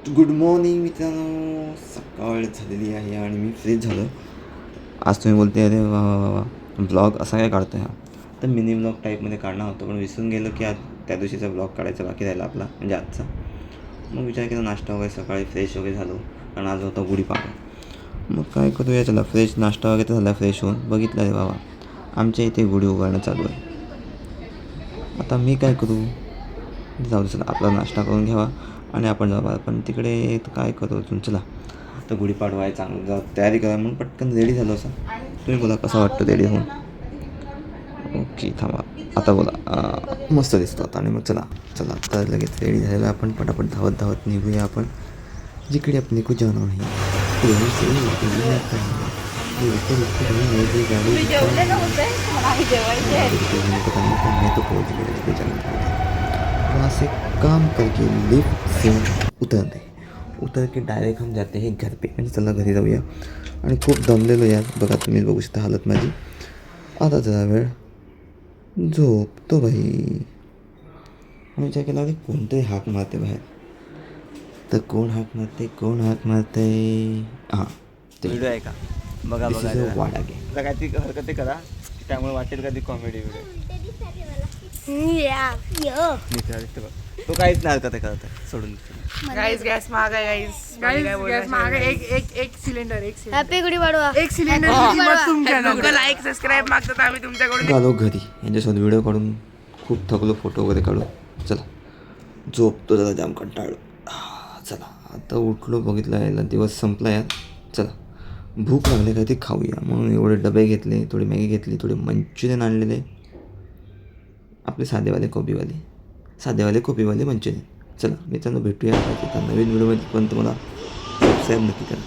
Good morning मित्रांनो. सकाळ झालेली आहे आणि मी फ्रेश झालो. आज तुम्ही बोलते अरे वा वा वा वा ब्लॉग असा काय काढतो हा. तर मिनी ब्लॉग टाईपमध्ये काढणार होतो पण विसरून गेलो की आज त्या दिवशीचा ब्लॉग काढायचा बाकी राहिला आपला म्हणजे आजचा. मग विचार केला नाश्ता वगैरे सकाळी फ्रेश वगैरे झालो कारण आज होता गुढीपाडवा. मग काय करूया चला फ्रेश नाश्ता वगैरे झाला फ्रेश होऊन बघितलं रे बाबा आमच्या इथे गुढी उभारणं चालू आहे. आता मी काय करू जाऊ दे चला आपला नाश्ता करून घ्यावा आणि आपण जाऊ. पण तिकडे काय करू अजून चला तर गुढीपाडवा आहे चांगलं जा तयारी करा म्हणून पटकन रेडी झालो असं. तुम्ही बोला कसं वाटतं रेडी होऊन. ओके थांबा आता बोला मस्त दिसतात आणि मग चला चला तर लगेच रेडी झालेलं आपण पटापट धावत धावत निघूया आपण जिकडे आपण को जाना आहे. वहाँ से काम करके लिफ्ट से उतर के डायरेक्ट हम जाते हैं घर पे म्हणजे चला घरी जाऊया. आणि खूप दमलेलो यार बघा तुम्ही बघू शकता हालत माझी. आता जरा वेळ झोपतो भाई. आणि विचार केला कोणतरी हाक मारते बाहेर तर कोण हाक मारते हां ते व्हिडिओ आहे का बघा वाडा गे काय ती हरकती करा त्यामुळे वाटेल का ती कॉमेडी व्हिडिओ. तो काहीच नाही हरकत करत सोडून गाइस गॅस महाग आहे गाइस महाग आहे. एक सिलेंडर हॅपी गुढीपाडवा. एक सिलेंडर किंमत तुमच्या लोक लाईक सबस्क्राईब मागतात आम्ही तुमच्याकडून. आलो घरी यांच्यासोबत व्हिडिओ काढून खूप थकलो फोटो वगैरे काढून चला झोपतो जरा जाम कंटाळलो. चला आता उठलो बघितलं यायला दिवस संपला यार. चला भूक लागली काय ते खाऊया म्हणून एवढे डबे घेतले थोडी मॅगी घेतली थोडे मंचुरियन आणलेले आपले साधेवाले कोबीवाले मंचुरियन. चला मित्रांनो भेटूया आता नवीन व्हिडिओमध्ये पण तुम्हाला सबस्क्राईब नक्की करा.